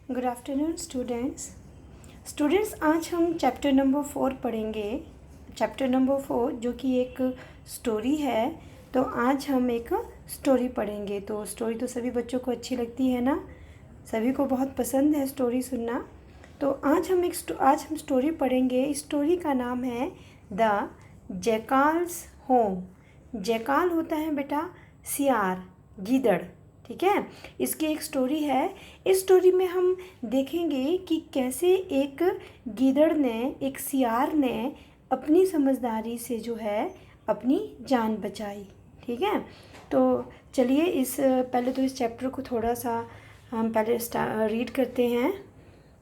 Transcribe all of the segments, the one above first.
Good afternoon students आज हम chapter number 4 पढ़ेंगे। चैप्टर नंबर 4 जो कि एक स्टोरी है। तो आज हम एक स्टोरी पढ़ेंगे। तो स्टोरी तो सभी बच्चों को अच्छी लगती है ना, सभी को बहुत पसंद है स्टोरी सुनना। तो आज हम स्टोरी पढ़ेंगे। इस स्टोरी का नाम है द जैकाल्स होम। जैकाल होता है बेटा सियार, गीदड़, ठीक है। इसकी एक स्टोरी है। इस स्टोरी में हम देखेंगे कि कैसे एक गीदड़ ने, एक सियार ने अपनी समझदारी से जो है अपनी जान बचाई, ठीक है। तो चलिए पहले तो इस चैप्टर को थोड़ा सा हम पहले रीड करते हैं।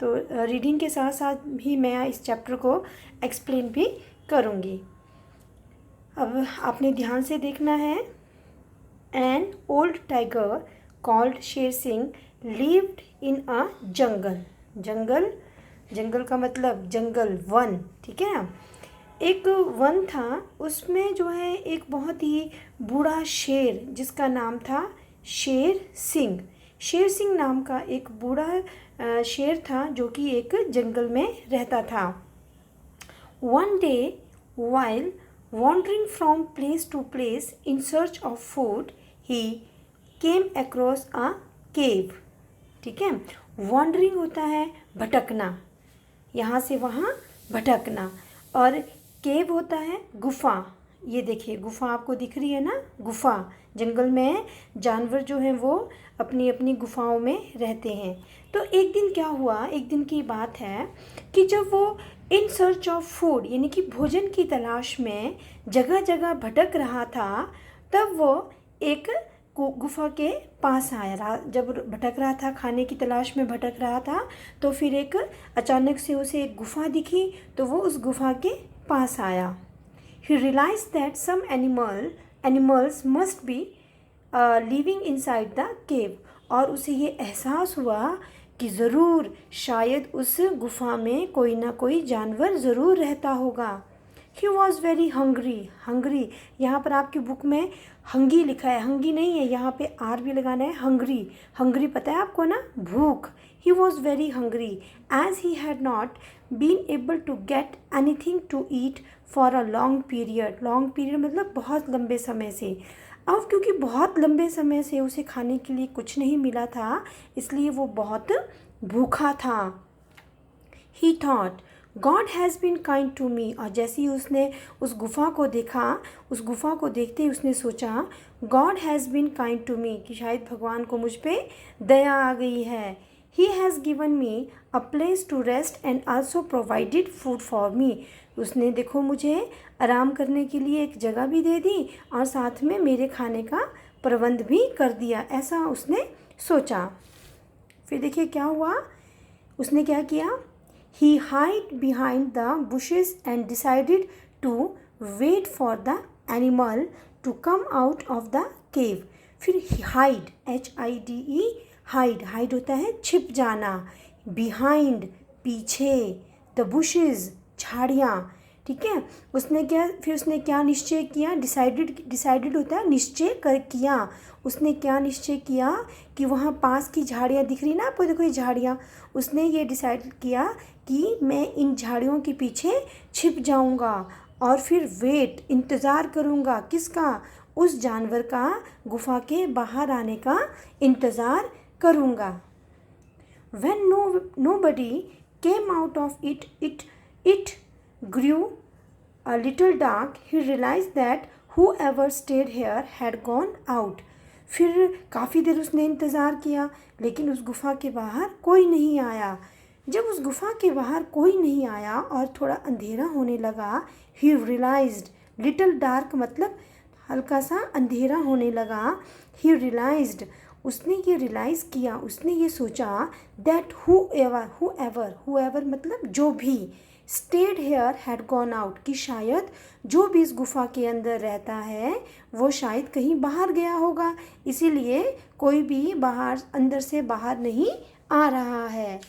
तो रीडिंग के साथ साथ ही मैं इस चैप्टर को एक्सप्लेन भी करूँगी। अब आपने ध्यान से देखना है। An old tiger called Sher Singh lived in a जंगल का मतलब जंगल, वन, ठीक है। एक वन था, उसमें जो है एक बहुत ही बूढ़ा शेर जिसका नाम था शेर सिंह। शेर सिंह नाम का एक बूढ़ा शेर था जो कि एक जंगल में रहता था। One day while wandering from place to place in search of food, he came across a cave, ठीक है। वॉन्डरिंग होता है भटकना, यहाँ से वहाँ भटकना, और केव होता है गुफा। ये देखिए गुफा आपको दिख रही है ना, गुफा। जंगल में जानवर जो हैं वो अपनी अपनी गुफाओं में रहते हैं। तो एक दिन क्या हुआ, एक दिन की बात है कि जब वो इन सर्च ऑफ फूड यानी कि भोजन की तलाश में जगह जगह भटक रहा था, तब वो एक गुफा के पास आया। जब भटक रहा था, खाने की तलाश में भटक रहा था, तो फिर एक अचानक से उसे एक गुफा दिखी, तो वो उस गुफा के पास आया। He realized that some animals must be living inside the cave, और उसे ये एहसास हुआ कि ज़रूर शायद उस गुफा में कोई ना कोई जानवर ज़रूर रहता होगा। He was very hungry, यहाँ पर आपकी बुक में हंगी लिखा है, हंगी नहीं है, यहाँ पे आर भी लगाना है। हंग्री पता है आपको ना, भूख। He was very hungry as he had not been able to get anything to eat for a long period मतलब बहुत लंबे समय से। अब क्योंकि बहुत लंबे समय से उसे खाने के लिए कुछ नहीं मिला था, इसलिए वो बहुत भूखा था। He thought God has been kind to me, और जैसे ही उसने उस गुफा को देखा, उस गुफा को देखते ही उसने सोचा God has been kind to me, कि शायद भगवान को मुझ पे दया आ गई है। He has given me a place to rest and also provided food for me, उसने देखो मुझे आराम करने के लिए एक जगह भी दे दी और साथ में मेरे खाने का प्रबंध भी कर दिया, ऐसा उसने सोचा। फिर देखिए क्या हुआ, उसने क्या किया। He hid behind the bushes and decided to wait for the animal to come out of the cave. फिर hide, HIDE, hide होता है छिप जाना, behind पीछे, the bushes झाड़ियाँ, ठीक है। उसने क्या निश्चय किया, डिसाइडेड होता है निश्चय कर किया। उसने क्या निश्चय किया कि वहाँ पास की झाड़ियाँ दिख रही ना आपको, देखो ये झाड़ियाँ, उसने ये डिसाइड किया कि मैं इन झाड़ियों के पीछे छिप जाऊँगा और फिर इंतज़ार करूँगा। किसका, उस जानवर का, गुफा के बाहर आने का इंतज़ार करूँगा। When nobody came out of it grew a little dark. He realized that whoever stayed here had gone out. फिर काफ़ी देर उसने इंतज़ार किया, लेकिन उस गुफा के बाहर कोई नहीं आया। जब उस गुफा के बाहर कोई नहीं आया और थोड़ा अंधेरा होने लगा, he realized, little dark मतलब हल्का सा अंधेरा होने लगा। he realized, उसने ये रियलाइज़ किया, उसने ये सोचा that whoever मतलब जो भी, stayed here had gone out, कि शायद जो भी इस गुफा के अंदर रहता है वो शायद कहीं बाहर गया होगा, इसीलिए कोई भी अंदर से बाहर नहीं आ रहा है।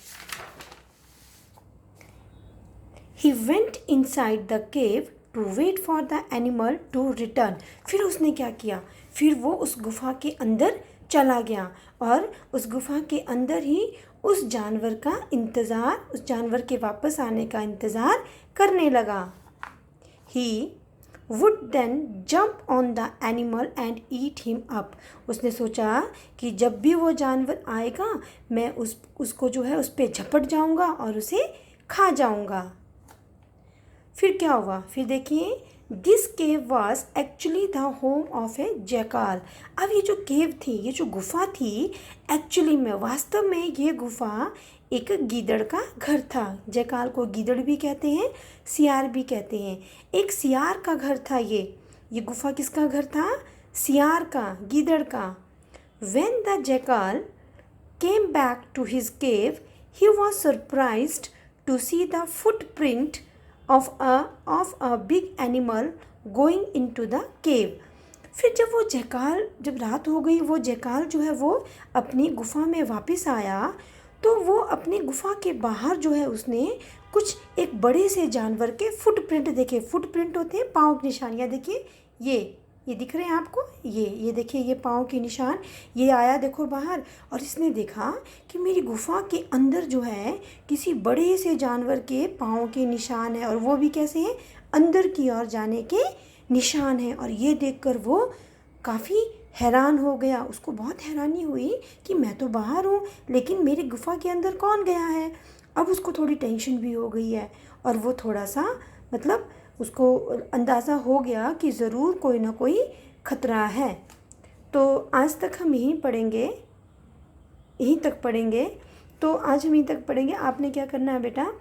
He went inside the cave to wait for the animal to return. फिर उसने क्या किया, फिर वो उस गुफा के अंदर चला गया और उस गुफा के अंदर ही उस जानवर के वापस आने का इंतज़ार करने लगा। He would then jump on the animal and eat him up. उसने सोचा कि जब भी वो जानवर आएगा मैं उसको जो है उस पे झपट जाऊंगा और उसे खा जाऊंगा। फिर क्या हुआ, फिर देखिए, this cave was actually the home of A jackal. अब ये जो केव थी, ये जो गुफा थी, एक्चुअली में वास्तव में ये गुफा एक गीदड़ का घर था। जैकाल को गीदड़ भी कहते हैं, सियार भी कहते हैं। एक सियार का घर था ये गुफा किसका घर था? सियार का, गीदड़ का। When the jackal came back to his cave, he was surprised to see the footprint of a big animal going into the cave. फिर जब रात हो गई, वो जैकाल जो है वो अपनी गुफा में वापस आया, तो वो अपनी गुफा के बाहर जो है उसने कुछ एक बड़े से जानवर के फुटप्रिंट देखे। फुटप्रिंट होते हैं पाँव की निशानियाँ। देखिए ये दिख रहे हैं आपको, ये देखिए, ये पाँव के निशान। ये आया देखो बाहर, और इसने देखा कि मेरी गुफा के अंदर जो है किसी बड़े से जानवर के पाँव के निशान है, और वो भी कैसे हैं? अंदर की ओर जाने के निशान हैं। और ये देखकर वो काफ़ी हैरान हो गया। उसको बहुत हैरानी हुई कि मैं तो बाहर हूँ, लेकिन मेरी गुफा के अंदर कौन गया है। अब उसको थोड़ी टेंशन भी हो गई है, और वो थोड़ा सा मतलब उसको अंदाज़ा हो गया कि ज़रूर कोई ना कोई ख़तरा है। तो आज तक हम यहीं तक पढ़ेंगे। तो आज हम यहीं तक पढ़ेंगे। आपने क्या करना है बेटा,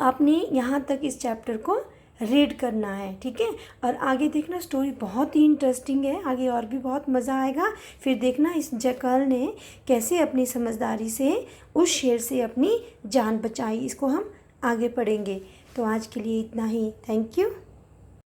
आपने यहाँ तक इस चैप्टर को रीड करना है, ठीक है। और आगे देखना, स्टोरी बहुत ही इंटरेस्टिंग है, आगे और भी बहुत मज़ा आएगा। फिर देखना इस जैकाल ने कैसे अपनी समझदारी से उस शेर से अपनी जान बचाई। इसको हम आगे पढ़ेंगे। तो आज के लिए इतना ही। Thank you.